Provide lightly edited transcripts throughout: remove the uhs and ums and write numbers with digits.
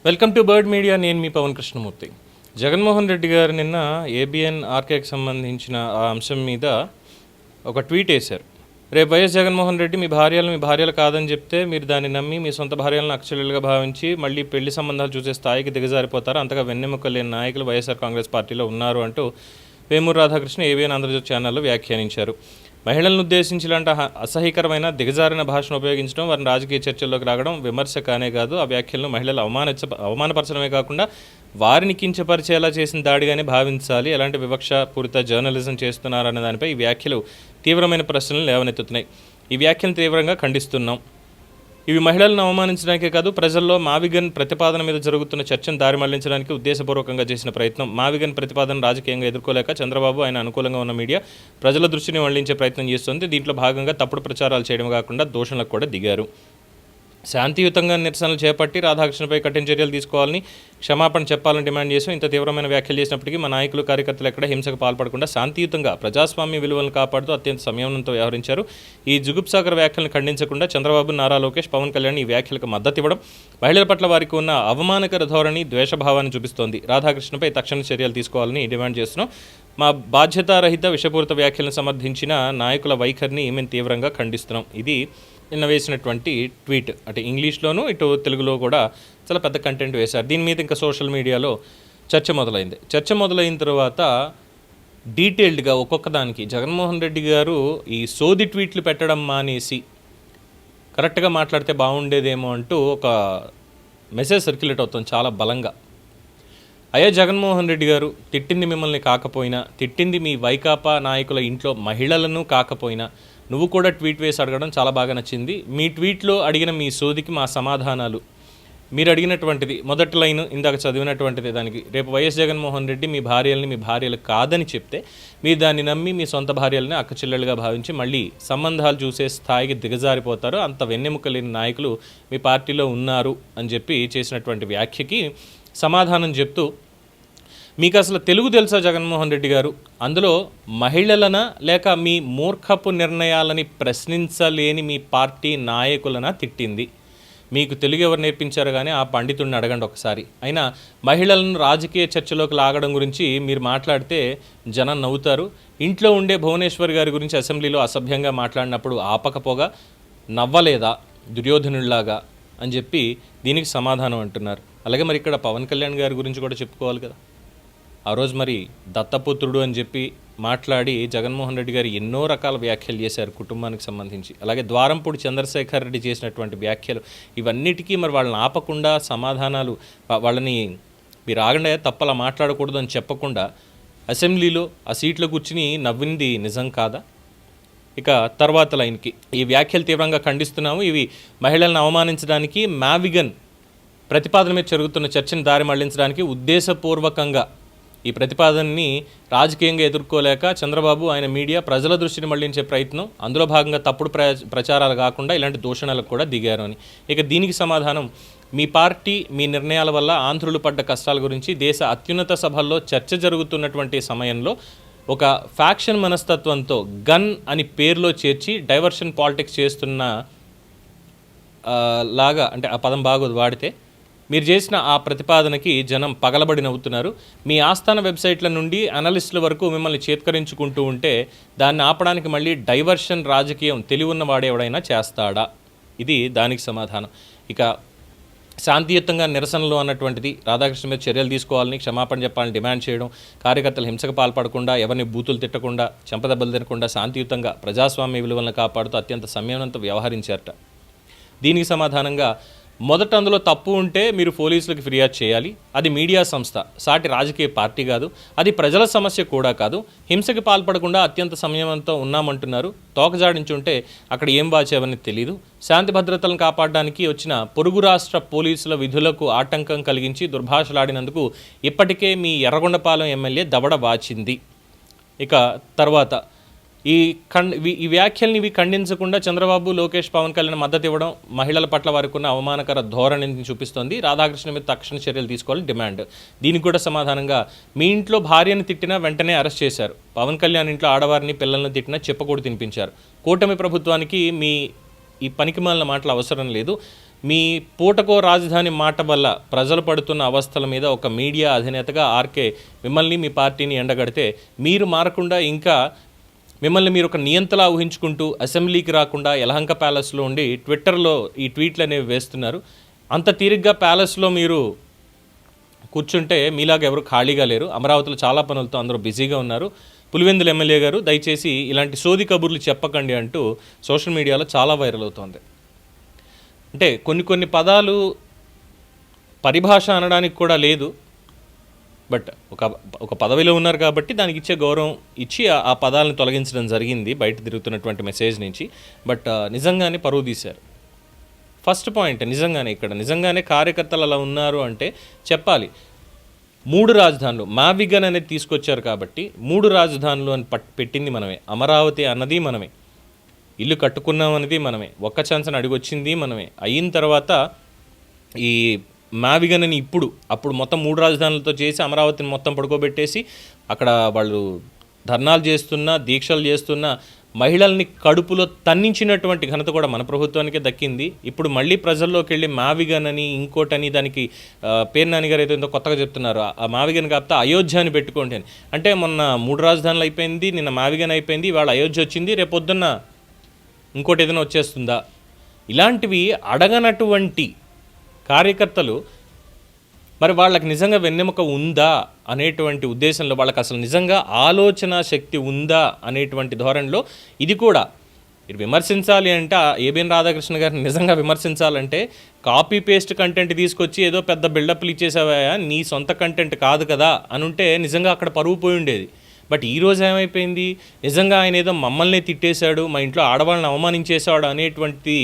Welcome to bird media. నేను మీ పవన్ కృష్ణమూర్తి. జగన్మోహన్ రెడ్డి గారు నిన్న ఏబిఎన్ ఆర్కేకి సంబంధించిన ఆ అంశం మీద ఒక ట్వీట్ వేశారు. రేపు వైఎస్ జగన్మోహన్ రెడ్డి మీ భార్యలు కాదని చెప్తే మీరు దాన్ని నమ్మి మీ సొంత భార్యలను అక్షరులుగా భావించి మళ్ళీ పెళ్లి సంబంధాలు చూసే స్థాయికి దిగజారిపోతారు. అంతగా వెన్నెముక లేని నాయకులు వైఎస్ఆర్ కాంగ్రెస్ పార్టీలో ఉన్నారు అంటూ వేమూరు రాధాకృష్ణ ఏబిఎన్ ఆంధ్రజ్యోతి ఛానల్లో వ్యాఖ్యానించారు. మహిళలను ఉద్దేశించి ఇలాంటి అసహ్యకరమైన దిగజారిన భాషను ఉపయోగించడం, వారిని రాజకీయ చర్చల్లోకి రావడం విమర్శ కానే కాదు. ఆ వ్యాఖ్యలను మహిళలు అవమానపరచడమే కాకుండా వారిని కించపరిచేలా చేసిన దాడిగానే భావించాలి. ఎలాంటి వివక్షపూరిత జర్నలిజం చేస్తున్నారన్న దానిపై ఈ వ్యాఖ్యలు తీవ్రమైన ప్రశ్నలు లేవనెత్తుతున్నాయి. ఈ వ్యాఖ్యలను తీవ్రంగా ఖండిస్తున్నాం. ఇవి మహిళలను అవమానించడానికే కాదు, ప్రజల్లో మావిగన్ ప్రతిపాదన మీద జరుగుతున్న చర్చను దారి మళ్లించడానికి ఉద్దేశపూర్వకంగా చేసిన ప్రయత్నం. మావిగన్ ప్రతిపాదన రాజకీయంగా ఎదుర్కోలేక చంద్రబాబు ఆయన అనుకూలంగా ఉన్న మీడియా ప్రజల దృష్టిని మళ్లించే ప్రయత్నం చేస్తుంది. దీంట్లో భాగంగా తప్పుడు ప్రచారాలు చేయడం కాకుండా దూషణలకు కూడా దిగారు. శాంతియుతంగా నిరసనలు చేపట్టి రాధాకృష్ణపై కఠిన చర్యలు తీసుకోవాలని, క్షమాపణ చెప్పాలని డిమాండ్ చేసాం. ఇంత తీవ్రమైన వ్యాఖ్యలు చేసినప్పటికీ మా నాయకులు, కార్యకర్తలు ఎక్కడ హింసకు పాల్పడకుండా శాంతియుతంగా ప్రజాస్వామ్య విలువలను కాపాడుతూ అత్యంత సంయమనంతో వ్యవహరించారు. ఈ జుగుప్సాగర్ వ్యాఖ్యలను ఖండించకుండా చంద్రబాబు, నారా లోకేష్, పవన్ కళ్యాణ్ ఈ వ్యాఖ్యలకు మద్దతు ఇవ్వడం మహిళల పట్ల వారికి ఉన్న అవమానకర ధోరణి, ద్వేషభావాన్ని చూపిస్తోంది. రాధాకృష్ణపై తక్షణ చర్యలు తీసుకోవాలని డిమాండ్ చేస్తున్నాం. మా బాధ్యతారహిత విషపూరిత వ్యాఖ్యలను సమర్థించిన నాయకుల వైఖరిని మేము తీవ్రంగా ఖండిస్తున్నాం. ఇది నిన్న వేసినటువంటి ట్వీట్. అంటే ఇంగ్లీష్లోనూ ఇటు తెలుగులో కూడా చాలా పెద్ద కంటెంట్ వేశారు. దీని మీద ఇంకా సోషల్ మీడియాలో చర్చ మొదలైంది. చర్చ మొదలైన తర్వాత డీటెయిల్డ్గా ఒక్కొక్క దానికి జగన్మోహన్ రెడ్డి గారు ఈ సోది ట్వీట్లు పెట్టడం మానేసి కరెక్ట్గా మాట్లాడితే బాగుండేదేమో అంటూ ఒక మెసేజ్ సర్క్యులేట్ అవుతుంది చాలా బలంగా. అయ్యా జగన్మోహన్ రెడ్డి గారు, తిట్టింది మిమ్మల్ని కాకపోయినా, తిట్టింది మీ వైకాపా నాయకుల ఇంట్లో మహిళలను కాకపోయినా, నువ్వు కూడా ట్వీట్ వేసి అడగడం చాలా బాగా నచ్చింది. మీ ట్వీట్లో అడిగిన మీ సోదికి మా సమాధానాలు, మీరు అడిగినటువంటిది మొదటి లైన్ ఇందాక చదివినటువంటిది, దానికి రేపు వైఎస్ జగన్మోహన్ రెడ్డి మీ భార్యలు కాదని చెప్తే మీరు దాన్ని నమ్మి మీ సొంత భార్యలని అక్కచెల్లెలుగా భావించి మళ్ళీ సంబంధాలు చూసే స్థాయికి దిగజారిపోతారు. అంత వెన్నెముక లేని నాయకులు మీ పార్టీలో ఉన్నారు అని చెప్పి చేసినటువంటి వ్యాఖ్యకి సమాధానం చెప్తూ, మీకు అసలు తెలుగు తెలుసా జగన్మోహన్ రెడ్డి గారు? అందులో మహిళలనా లేక మీ మూర్ఖపు నిర్ణయాలని ప్రశ్నించలేని మీ పార్టీ నాయకులనా తిట్టింది? మీకు తెలుగు ఎవరు నేర్పించారు కానీ ఆ పండితుడిని అడగండి ఒకసారి. అయినా మహిళలను రాజకీయ చర్చలోకి లాగడం గురించి మీరు మాట్లాడితే జనం నవ్వుతారు. ఇంట్లో ఉండే భువనేశ్వర్ గారి గురించి అసెంబ్లీలో అసభ్యంగా మాట్లాడినప్పుడు ఆపకపోగా నవ్వలేదా దుర్యోధనుడిలాగా అని చెప్పి దీనికి సమాధానం అంటున్నారు. అలాగే మరి ఇక్కడ పవన్ కళ్యాణ్ గారి గురించి కూడా చెప్పుకోవాలి కదా. ఆ రోజు మరి దత్తపుత్రుడు అని చెప్పి మాట్లాడి జగన్మోహన్ రెడ్డి గారు ఎన్నో రకాల వ్యాఖ్యలు చేశారు కుటుంబానికి సంబంధించి. అలాగే ద్వారంపూడి చంద్రశేఖర్ రెడ్డి చేసినటువంటి వ్యాఖ్యలు, ఇవన్నిటికీ మరి వాళ్ళని ఆపకుండా సమాధానాలు, వాళ్ళని మీరు ఆగండి తప్పలా మాట్లాడకూడదు అని చెప్పకుండా అసెంబ్లీలో ఆ సీట్లో కూర్చుని నవ్వింది నిజం కాదా? ఇక తర్వాత లైన్కి ఈ వ్యాఖ్యలు తీవ్రంగా ఖండిస్తున్నాము. ఇవి మహిళలను అవమానించడానికి, మావిగన్ ప్రతిపాదన మీద జరుగుతున్న చర్చను దారి మళ్లించడానికి ఉద్దేశపూర్వకంగా ఈ ప్రతిపాదనని రాజకీయంగా ఎదుర్కోలేక చంద్రబాబు, ఆయన మీడియా ప్రజల దృష్టిని మళ్లించే ప్రయత్నం, అందులో భాగంగా తప్పుడు ప్రచారాలు కాకుండా ఇలాంటి దూషణలకు కూడా దిగారు అని. ఇక దీనికి సమాధానం, మీ పార్టీ మీ నిర్ణయాల వల్ల ఆంధ్రులు పడ్డ కష్టాల గురించి దేశ అత్యున్నత సభల్లో చర్చ జరుగుతున్నటువంటి సమయంలో ఒక ఫ్యాక్షన్ మనస్తత్వంతో గన్ అని పేరులో చేర్చి డైవర్షన్ పాలిటిక్స్ చేస్తున్న లాగా, అంటే ఆ పదం బాగోదు వాడితే, మీరు చేసిన ఆ ప్రతిపాదనకి జనం పగలబడి నవ్వుతున్నారు. మీ ఆస్థాన వెబ్సైట్ల నుండి అనలిస్టుల వరకు మిమ్మల్ని చేత్కరించుకుంటూ ఉంటే దాన్ని ఆపడానికి మళ్ళీ డైవర్షన్ రాజకీయం తెలివున్న వాడేవాడైనా చేస్తాడా? ఇది దానికి సమాధానం. ఇక శాంతియుతంగా నిరసనలు అన్నటువంటిది, రాధాకృష్ణ మీద చర్యలు తీసుకోవాలని, క్షమాపణ చెప్పాలని డిమాండ్ చేయడం, కార్యకర్తలు హింసకు పాల్పడకుండా, ఎవరిని బూతులు తిట్టకుండా, చెంపదెబ్బలు తినకుండా శాంతియుతంగా ప్రజాస్వామ్య విలువలను కాపాడుతూ అత్యంత సంయమనంతో వ్యవహరించారట. దీనికి సమాధానంగా, మొదట అందులో తప్పు ఉంటే మీరు పోలీసులకు ఫిర్యాదు చేయాలి. అది మీడియా సంస్థ, సాటి రాజకీయ పార్టీ కాదు. అది ప్రజల సమస్య కూడా కాదు. హింసకి పాల్పడకుండా అత్యంత సంయమనంతో ఉన్నామంటున్నారు. తోకజాడించుంటే అక్కడ ఏం బాచేవని తెలీదు. శాంతి భద్రతలను కాపాడడానికి వచ్చిన పొరుగు రాష్ట్ర పోలీసుల విధులకు ఆటంకం కలిగించి దుర్భాషలాడినందుకు ఇప్పటికే మీ ఎర్రగొండపాలెం ఎమ్మెల్యే దవడ వాచింది. ఇక తర్వాత ఈ వ్యాఖ్యల్ని ఇవి ఖండించకుండా చంద్రబాబు, లోకేష్, పవన్ కళ్యాణ్ మద్దతు ఇవ్వడం మహిళల పట్ల వారికి ఉన్న అవమానకర ధోరణిని చూపిస్తోంది. రాధాకృష్ణ మీద తక్షణ చర్యలు తీసుకోవాలని డిమాండ్. దీనికి కూడా సమాధానంగా, మీ ఇంట్లో భార్యను తిట్టినా వెంటనే అరెస్ట్ చేశారు. పవన్ కళ్యాణ్ ఇంట్లో ఆడవారిని, పిల్లల్ని తిట్టినా చెప్పకూడదు తినిపించారు. కూటమి ప్రభుత్వానికి మీ ఈ పనికిమాలిన మాటలు అవసరం లేదు. మీ పూటకో రాజధాని మాట వల్ల ప్రజలు పడుతున్న అవస్థల మీద ఒక మీడియా అధినేతగా ఆర్కే మిమ్మల్ని మీ పార్టీని ఎండగడితే మీరు మారకుండా ఇంకా మిమ్మల్ని మీరు ఒక నియంతలా ఊహించుకుంటూ అసెంబ్లీకి రాకుండా యలహంక ప్యాలెస్లో ఉండి ట్విట్టర్లో ఈ ట్వీట్లు అనేవి వేస్తున్నారు. అంత తీరిగ్గా ప్యాలెస్లో మీరు కూర్చుంటే మీలాగా ఎవరు ఖాళీగా లేరు. అమరావతిలో చాలా పనులతో అందరూ బిజీగా ఉన్నారు. పులివెందుల ఎమ్మెల్యే గారు దయచేసి ఇలాంటి సోది కబుర్లు చెప్పకండి అంటూ సోషల్ మీడియాలో చాలా వైరల్ అవుతోంది. అంటే కొన్ని పదాలు పరిభాష అనడానికి కూడా లేదు. బట్ ఒక పదవిలో ఉన్నారు కాబట్టి దానికి ఇచ్చే గౌరవం ఇచ్చి ఆ పదాలను తొలగించడం జరిగింది బయట తిరుగుతున్నటువంటి మెసేజ్ నుంచి. బట్ నిజంగానే పరువు తీశారు. ఫస్ట్ పాయింట్ నిజంగానే కార్యకర్తలు అలా ఉన్నారు అంటే చెప్పాలి. 3 రాజధానులు మావిగన్ అనేది తీసుకొచ్చారు కాబట్టి 3 రాజధానులు అని పెట్టింది మనమే. అమరావతి అన్నది మనమే. ఇల్లు కట్టుకున్నాం అనేది మనమే. ఒక్క ఛాన్స్ అని అడిగొచ్చింది మనమే. అయిన తర్వాత ఈ మావిగన్ అని అప్పుడు మొత్తం 3 రాజధానులతో చేసి అమరావతిని మొత్తం పడుకోబెట్టేసి అక్కడ వాళ్ళు ధర్నాలు చేస్తున్నా దీక్షలు చేస్తున్న మహిళల్ని కడుపులో తన్నించినటువంటి ఘనత కూడా మన ప్రభుత్వానికే దక్కింది. ఇప్పుడు మళ్ళీ ప్రజల్లోకి వెళ్ళి మావిగన్ అని ఇంకోటని దానికి పేరు నాన్నగారు ఏదో కొత్తగా చెప్తున్నారు. ఆ మావిగన్ కాకపోతే అయోధ్య అని పెట్టుకోండి అని. అంటే మొన్న 3 రాజధానులు అయిపోయింది, నిన్న మావిగన్ అయిపోయింది, ఇవాళ అయోధ్య వచ్చింది, రేపొద్దున్న ఇంకోటి ఏదైనా వచ్చేస్తుందా? ఇలాంటివి అడగనటువంటి కార్యకర్తలు మరి వాళ్ళకి నిజంగా వెన్నెముక ఉందా అనేటువంటి ఉద్దేశంలో, వాళ్ళకి అసలు నిజంగా ఆలోచన శక్తి ఉందా అనేటువంటి ధోరణిలో ఇది కూడా మీరు విమర్శించాలి అంటే ఏబిఎన్ రాధాకృష్ణ గారిని నిజంగా విమర్శించాలంటే కాపీ పేస్ట్ కంటెంట్ తీసుకొచ్చి ఏదో పెద్ద బిల్డప్లు ఇచ్చేసావా, నీ సొంత కంటెంట్ కాదు కదా అని ఉంటే నిజంగా అక్కడ పరువు పోయి ఉండేది. బట్ ఈరోజు ఏమైపోయింది, నిజంగా ఆయన ఏదో మమ్మల్ని తిట్టేశాడు, మా ఇంట్లో ఆడవాళ్ళని అవమానించేశాడు అనేటువంటి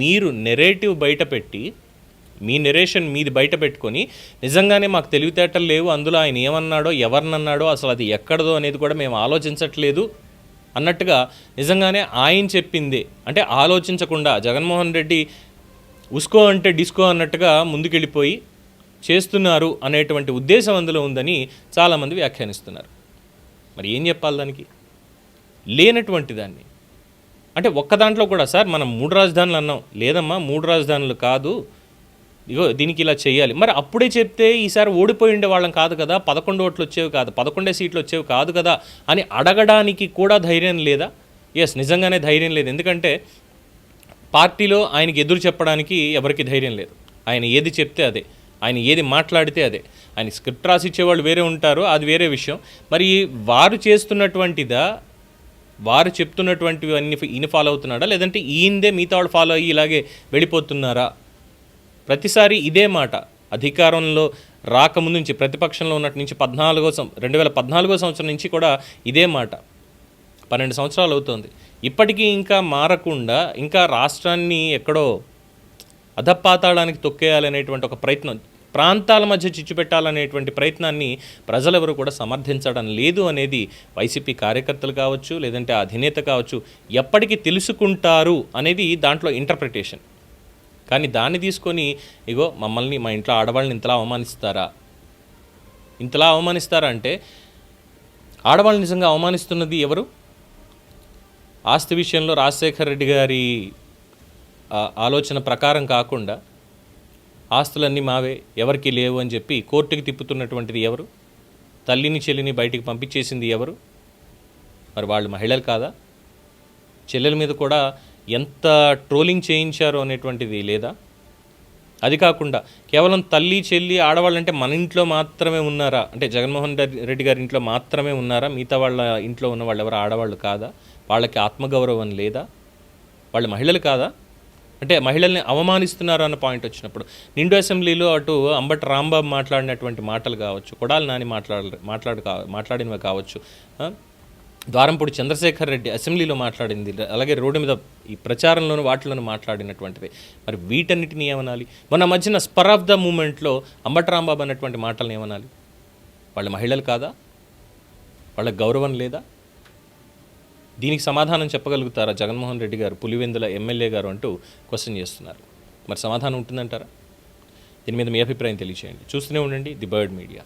మీరు నెరేటివ్ బయట పెట్టి, మీ నెరేషన్ మీది బయట పెట్టుకొని నిజంగానే మాకు తెలివితేటలు లేవు, అందులో ఆయన ఏమన్నాడో ఎవరినన్నాడో అసలు అది ఎక్కడదో అనేది కూడా మేము ఆలోచించట్లేదు అన్నట్టుగా నిజంగానే ఆయన చెప్పిందే అంటే ఆలోచించకుండా జగన్మోహన్ రెడ్డి ఉస్కో అంటే డిస్కో అన్నట్టుగా ముందుకెళ్ళిపోయి చేస్తున్నారు అనేటువంటి ఉద్దేశం అందులో ఉందని చాలామంది వ్యాఖ్యానిస్తున్నారు. మరి ఏం చెప్పాలి దానికి? లేనటువంటి దాన్ని అంటే ఒక్క దాంట్లో కూడా సార్ మనం 3 రాజధానులు అన్నాం, లేదమ్మా 3 రాజధానులు కాదు, ఇగో దీనికి ఇలా చేయాలి. మరి అప్పుడే చెప్తే ఈసారి ఓడిపోయి ఉండే వాళ్ళం కాదు కదా, 11 ఓట్లు వచ్చేవి కాదు, 11 సీట్లు వచ్చేవి కాదు కదా అని అడగడానికి కూడా ధైర్యం లేదా? ఎస్, నిజంగానే ధైర్యం లేదు. ఎందుకంటే పార్టీలో ఆయనకి ఎదురు చెప్పడానికి ఎవరికి ధైర్యం లేదు. ఆయన ఏది చెప్తే అదే, ఆయన ఏది మాట్లాడితే అదే. ఆయన స్క్రిప్ట్ రాసిచ్చేవాళ్ళు వేరే ఉంటారు, అది వేరే విషయం. మరి వారు చేస్తున్నటువంటిదా, వారు చెప్తున్నటువంటివి అన్ని ఈయన ఫాలో అవుతున్నాడా, లేదంటే ఈయనదే మిగతా వాళ్ళు ఫాలో అయ్యి ఇలాగే వెళ్ళిపోతున్నారా? ప్రతిసారి ఇదే మాట. అధికారంలో రాకముందు నుంచి, ప్రతిపక్షంలో ఉన్నట్టు నుంచి 2014 సంవత్సరం నుంచి కూడా ఇదే మాట. 12 సంవత్సరాలు అవుతుంది. ఇప్పటికీ ఇంకా మారకుండా ఇంకా రాష్ట్రాన్ని ఎక్కడో అధపాతాళానికి తొక్కేయాలనేటువంటి ఒక ప్రయత్నం, ప్రాంతాల మధ్య చిచ్చు పెట్టాలనేటువంటి ప్రయత్నాన్ని ప్రజలెవరు కూడా సమర్థించడం లేదు అనేది వైసీపీ కార్యకర్తలు కావచ్చు, లేదంటే అధినేత కావచ్చు ఎప్పటికీ తెలుసుకుంటారు అనేది దాంట్లో ఇంటర్ప్రిటేషన్. కానీ దాన్ని తీసుకొని ఇగో మమ్మల్ని, మా ఇంట్లో ఆడవాళ్ళని ఇంతలా అవమానిస్తారా అంటే ఆడవాళ్ళని నిజంగా అవమానిస్తున్నది ఎవరు? ఆస్తి విషయంలో రాజశేఖర్ రెడ్డి గారి ఆలోచన ప్రకారం కాకుండా ఆస్తులన్నీ మావే, ఎవరికి లేవు అని చెప్పి కోర్టుకి తిప్పుతున్నటువంటిది ఎవరు? తల్లిని చెల్లిని బయటికి పంపించేసింది ఎవరు? మరి వాళ్ళు మహిళలు కాదా? చెల్లెల మీద కూడా ఎంత ట్రోలింగ్ చేయించారు అనేటువంటిది లేదా? అది కాకుండా కేవలం తల్లి చెల్లి ఆడవాళ్ళంటే మన ఇంట్లో మాత్రమే ఉన్నారా, అంటే జగన్మోహన్ రెడ్డి గారి ఇంట్లో మాత్రమే ఉన్నారా, మిగతా వాళ్ళ ఇంట్లో ఉన్న వాళ్ళు ఎవరు ఆడవాళ్ళు కాదా? వాళ్ళకి ఆత్మగౌరవం లేదా? వాళ్ళు మహిళలు కాదా? అంటే మహిళల్ని అవమానిస్తున్నారు అన్న పాయింట్ వచ్చినప్పుడు నిండు అసెంబ్లీలో అటు అంబటి రాంబాబు మాట్లాడినటువంటి మాటలు కావచ్చు, కొడాలి నాని మాట్లాడినవి కావచ్చు, ద్వారంపూడి చంద్రశేఖర్ రెడ్డి అసెంబ్లీలో మాట్లాడింది, అలాగే రోడ్డు మీద ఈ ప్రచారంలోనూ వాటిలోనూ మాట్లాడినటువంటిది, మరి వీటన్నిటిని ఏమనాలి? మొన్న మధ్యన స్పర్ ఆఫ్ ద మూమెంట్లో అంబటి రాంబాబు అన్నటువంటి మాటలను ఏమనాలి? వాళ్ళు మహిళలు కాదా? వాళ్ళకి గౌరవం లేదా? దీనికి సమాధానం చెప్పగలుగుతారా జగన్మోహన్ రెడ్డి గారు, పులివెందుల ఎమ్మెల్యే గారు అంటూ క్వశ్చన్ చేస్తున్నారు. మరి సమాధానం ఉంటుందంటారా? దీని మీద మీ అభిప్రాయం తెలియచేయండి. చూస్తూనే ఉండండి ది బర్డ్ మీడియా.